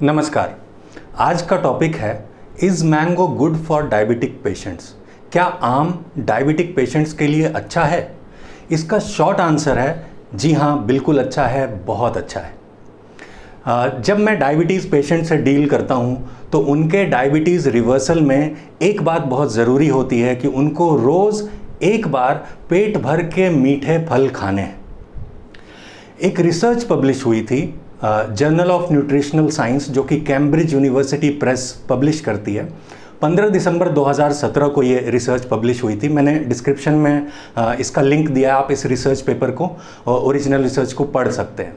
नमस्कार। आज का टॉपिक है is mango good for diabetic patients. क्या आम डायबिटिक पेशेंट्स के लिए अच्छा है? इसका शॉर्ट आंसर है जी हाँ, बिल्कुल अच्छा है, बहुत अच्छा है। जब मैं डायबिटीज़ पेशेंट से डील करता हूँ तो उनके डायबिटीज़ रिवर्सल में एक बात बहुत ज़रूरी होती है कि उनको रोज़ एक बार पेट भर के मीठे फल खाने हैं। एक रिसर्च पब्लिश हुई थी जर्नल ऑफ न्यूट्रिशनल साइंस, जो कि कैम्ब्रिज यूनिवर्सिटी प्रेस पब्लिश करती है। 15 दिसंबर 2017 को ये रिसर्च पब्लिश हुई थी। मैंने डिस्क्रिप्शन में इसका लिंक दिया, आप इस रिसर्च पेपर को, ओरिजिनल रिसर्च को पढ़ सकते हैं।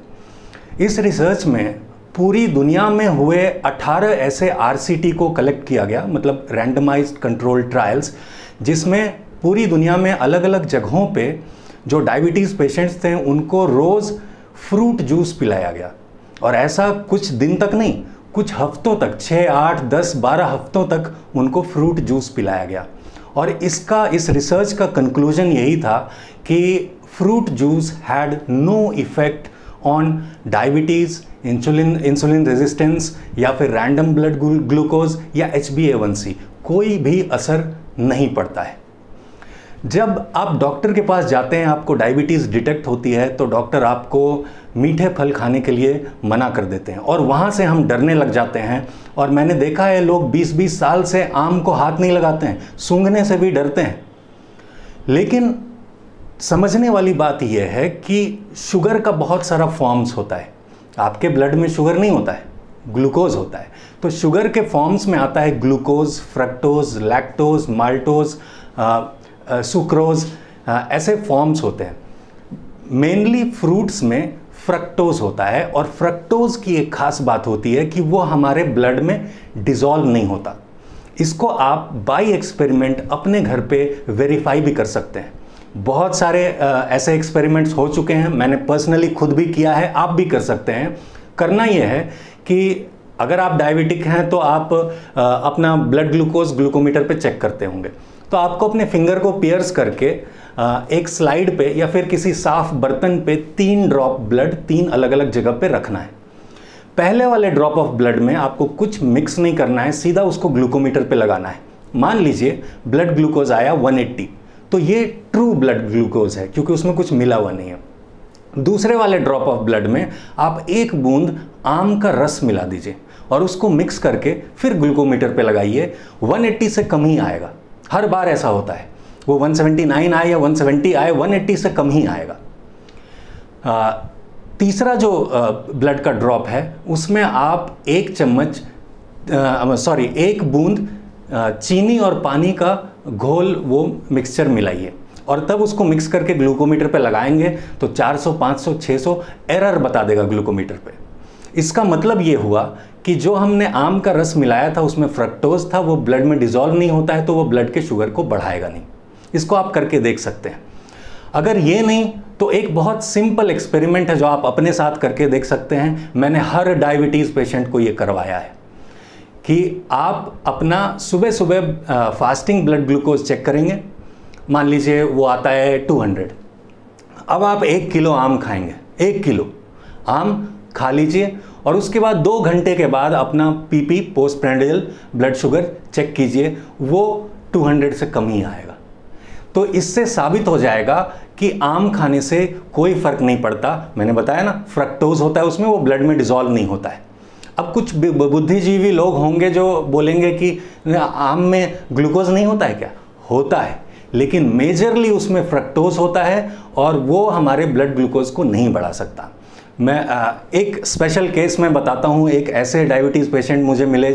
इस रिसर्च में पूरी दुनिया में हुए 18 ऐसे आरसीटी को कलेक्ट किया गया, मतलब रैंडमाइज्ड कंट्रोल ट्रायल्स, जिसमें पूरी दुनिया में अलग अलग जगहों पे जो डायबिटीज़ पेशेंट्स थे उनको रोज़ फ्रूट जूस पिलाया गया। और ऐसा कुछ दिन तक नहीं, कुछ हफ्तों तक, 6, 8, 10, 12 हफ्तों तक उनको फ्रूट जूस पिलाया गया। और इस रिसर्च का कंक्लूजन यही था कि fruit juice had no effect on diabetes, insulin resistance या फिर रैंडम ब्लड ग्लूकोज या HbA1c, कोई भी असर नहीं पड़ता है। जब आप डॉक्टर के पास जाते हैं, आपको डायबिटीज़ डिटेक्ट होती है, तो डॉक्टर आपको मीठे फल खाने के लिए मना कर देते हैं और वहाँ से हम डरने लग जाते हैं। और मैंने देखा है लोग 20-20 साल से आम को हाथ नहीं लगाते हैं, सूंघने से भी डरते हैं। लेकिन समझने वाली बात यह है कि शुगर का बहुत सारा फॉर्म्स होता है। आपके ब्लड में शुगर नहीं होता है, ग्लूकोज होता है। तो शुगर के फॉर्म्स में आता है glucose, fructose, lactose, maltose, sucrose, ऐसे फॉर्म्स होते हैं। मेनली फ्रूट्स में फ्रक्टोज होता है और फ्रक्टोज की एक खास बात होती है कि वो हमारे ब्लड में डिसॉल्व नहीं होता। इसको आप बाय एक्सपेरिमेंट अपने घर पे वेरीफाई भी कर सकते हैं। बहुत सारे ऐसे एक्सपेरिमेंट्स हो चुके हैं, मैंने पर्सनली खुद भी किया है, आप भी कर सकते हैं। करना यह है कि अगर आप डायबिटिक हैं तो आप अपना ब्लड ग्लूकोज ग्लूकोमीटर पे चेक करते होंगे, तो आपको अपने फिंगर को पियर्स करके एक स्लाइड पे या फिर किसी साफ बर्तन पे 3 ड्रॉप ब्लड 3 अलग अलग जगह पे रखना है। पहले वाले ड्रॉप ऑफ ब्लड में आपको कुछ मिक्स नहीं करना है, सीधा उसको ग्लूकोमीटर पे लगाना है। मान लीजिए ब्लड ग्लूकोज आया 180, तो ये ट्रू ब्लड ग्लूकोज है क्योंकि उसमें कुछ मिला हुआ नहीं है। दूसरे वाले ड्रॉप ऑफ ब्लड में आप 1 बूंद आम का रस मिला दीजिए और उसको मिक्स करके फिर ग्लूकोमीटर पे लगाइए। 180 से कम ही आएगा, हर बार ऐसा होता है। वो 179 आए या 170 आए, 180 से कम ही आएगा। तीसरा जो ब्लड का ड्रॉप है उसमें आप 1 बूंद चीनी और पानी का घोल, वो मिक्सचर मिलाइए और तब उसको मिक्स करके ग्लूकोमीटर पे लगाएंगे तो 400, 500, 600 एरर बता देगा ग्लूकोमीटर पे। इसका मतलब ये हुआ कि जो हमने आम का रस मिलाया था उसमें फ्रक्टोज था, वो ब्लड में डिसॉल्व नहीं होता है, तो वो ब्लड के शुगर को बढ़ाएगा नहीं। इसको आप करके देख सकते हैं। अगर ये नहीं तो एक बहुत सिंपल एक्सपेरिमेंट है जो आप अपने साथ करके देख सकते हैं। मैंने हर डायबिटीज़ पेशेंट को ये करवाया है कि आप अपना सुबह सुबह फास्टिंग ब्लड ग्लूकोज चेक करेंगे। मान लीजिए वो आता है 200। अब आप 1 किलो आम खाएंगे, 1 किलो आम खा लीजिए और उसके बाद 2 घंटे के बाद अपना PP, post prandial blood sugar check कीजिए, वो 200 से कम ही आएगा। तो इससे साबित हो जाएगा कि आम खाने से कोई फर्क नहीं पड़ता। मैंने बताया ना, फ्रक्टोज होता है उसमें, वो ब्लड में डिसॉल्व नहीं होता है। अब कुछ बुद्धिजीवी लोग होंगे जो बोलेंगे कि आम में ग्लूकोज नहीं होता है। क्या होता है, लेकिन मेजरली उसमें फ्रक्टोज होता है और वो हमारे ब्लड ग्लूकोज को नहीं बढ़ा सकता। मैं एक स्पेशल केस में बताता हूँ। एक ऐसे डायबिटीज़ पेशेंट मुझे मिले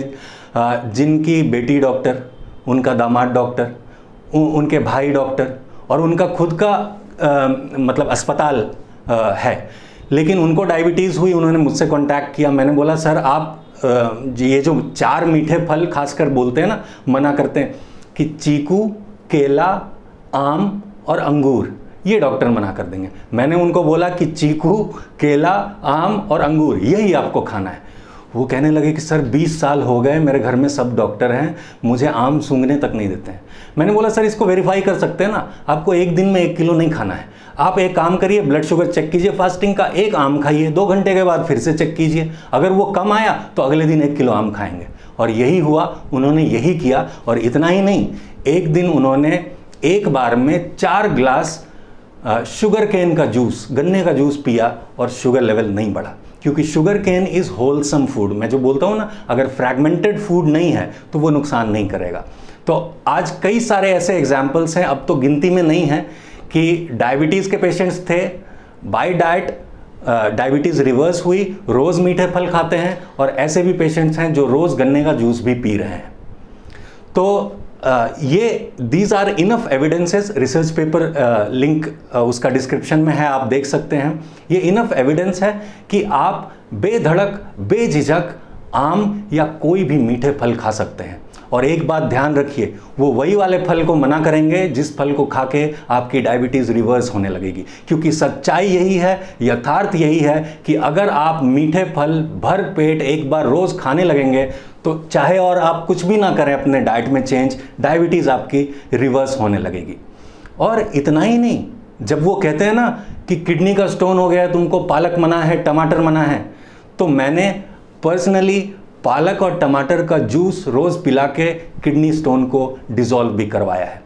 जिनकी बेटी डॉक्टर, उनका दामाद डॉक्टर, उनके भाई डॉक्टर और उनका खुद का मतलब अस्पताल है, लेकिन उनको डायबिटीज़ हुई। उन्होंने मुझसे कांटेक्ट किया। मैंने बोला सर आप ये जो 4 मीठे फल खासकर बोलते हैं ना, मना करते हैं कि चीकू, केला, आम और अंगूर, ये डॉक्टर मना कर देंगे। मैंने उनको बोला कि चीकू, केला, आम और अंगूर यही आपको खाना है। वो कहने लगे कि सर 20 साल हो गए, मेरे घर में सब डॉक्टर हैं, मुझे आम सूंघने तक नहीं देते हैं। मैंने बोला सर इसको वेरीफाई कर सकते हैं ना, आपको एक दिन में 1 किलो नहीं खाना है, आप एक काम करिए, ब्लड शुगर चेक कीजिए फास्टिंग का, एक आम खाइए, 2 घंटे के बाद फिर से चेक कीजिए, अगर वो कम आया तो अगले दिन 1 किलो आम खाएंगे। और यही हुआ, उन्होंने यही किया। और इतना ही नहीं, एक दिन उन्होंने एक बार में 4 ग्लास शुगर केन का जूस, गन्ने का जूस पिया और शुगर लेवल नहीं बढ़ा, क्योंकि sugar cane is wholesome food. मैं जो बोलता हूँ ना, अगर फ्रैगमेंटेड फूड नहीं है तो वो नुकसान नहीं करेगा। तो आज कई सारे ऐसे एग्जाम्पल्स हैं, अब तो गिनती में नहीं है, कि डायबिटीज़ के पेशेंट्स थे, बाय डाइट डायबिटीज़ रिवर्स हुई, रोज़ मीठे फल खाते हैं, और ऐसे भी पेशेंट्स हैं जो रोज़ गन्ने का जूस भी पी रहे हैं। तो ये these are enough evidences, research paper link उसका डिस्क्रिप्शन में है, आप देख सकते हैं। ये इनफ एविडेंस है कि आप बेधड़क बेझिझक आम या कोई भी मीठे फल खा सकते हैं। और एक बात ध्यान रखिए, वो वही वाले फल को मना करेंगे जिस फल को खा के आपकी डायबिटीज़ रिवर्स होने लगेगी, क्योंकि सच्चाई यही है, यथार्थ यही है कि अगर आप मीठे फल भर पेट एक बार रोज़ खाने लगेंगे तो चाहे और आप कुछ भी ना करें अपने डाइट में चेंज, डायबिटीज़ आपकी रिवर्स होने लगेगी। और इतना ही नहीं, जब वो कहते हैं ना कि किडनी का स्टोन हो गया है, तुमको पालक मना है, टमाटर मना है, तो मैंने पर्सनली पालक और टमाटर का जूस रोज़ पिला के किडनी स्टोन को डिसॉल्व भी करवाया है।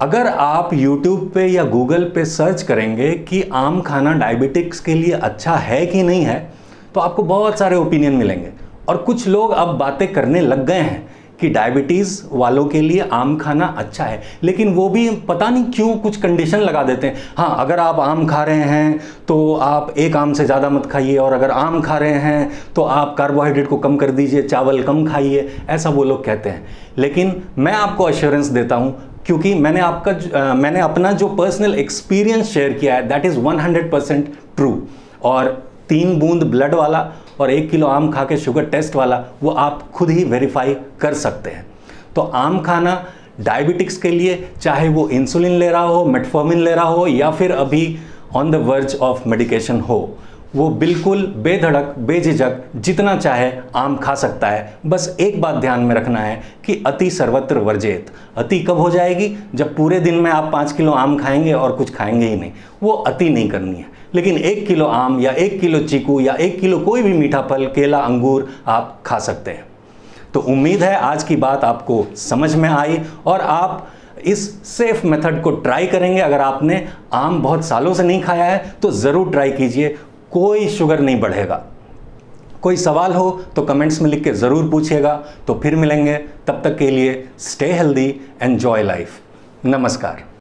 अगर आप YouTube पे या Google पे सर्च करेंगे कि आम खाना डायबिटिक्स के लिए अच्छा है कि नहीं है, तो आपको बहुत सारे ओपिनियन मिलेंगे। और कुछ लोग अब बातें करने लग गए हैं कि डायबिटीज़ वालों के लिए आम खाना अच्छा है, लेकिन वो भी पता नहीं क्यों कुछ कंडीशन लगा देते हैं। हाँ, अगर आप आम खा रहे हैं तो आप एक आम से ज़्यादा मत खाइए, और अगर आम खा रहे हैं तो आप कार्बोहाइड्रेट को कम कर दीजिए, चावल कम खाइए, ऐसा वो लोग कहते हैं। लेकिन मैं आपको अश्योरेंस देता हूँ, क्योंकि मैंने अपना जो पर्सनल एक्सपीरियंस शेयर किया है, दैट इज़ 100% ट्रू। और 3 बूंद ब्लड वाला और 1 किलो आम खा के शुगर टेस्ट वाला, वो आप खुद ही वेरीफाई कर सकते हैं। तो आम खाना डायबिटिक्स के लिए, चाहे वो इंसुलिन ले रहा हो, मेटफॉर्मिन ले रहा हो, या फिर अभी on the verge of medication हो, वो बिल्कुल बेधड़क बेझिझक जितना चाहे आम खा सकता है। बस एक बात ध्यान में रखना है कि अति सर्वत्र वर्जेत। अति कब हो जाएगी? जब पूरे दिन में आप 5 किलो आम खाएंगे और कुछ खाएंगे ही नहीं, वो अति नहीं करनी है। लेकिन 1 किलो आम या 1 किलो चीकू या 1 किलो कोई भी मीठा फल, केला, अंगूर आप खा सकते हैं। तो उम्मीद है आज की बात आपको समझ में आई और आप इस सेफ मेथड को ट्राई करेंगे। अगर आपने आम बहुत सालों से नहीं खाया है तो ज़रूर ट्राई कीजिए, कोई शुगर नहीं बढ़ेगा। कोई सवाल हो तो कमेंट्स में लिख के ज़रूर पूछिएगा। तो फिर मिलेंगे, तब तक के लिए स्टे हेल्दी, एंजॉय लाइफ। नमस्कार।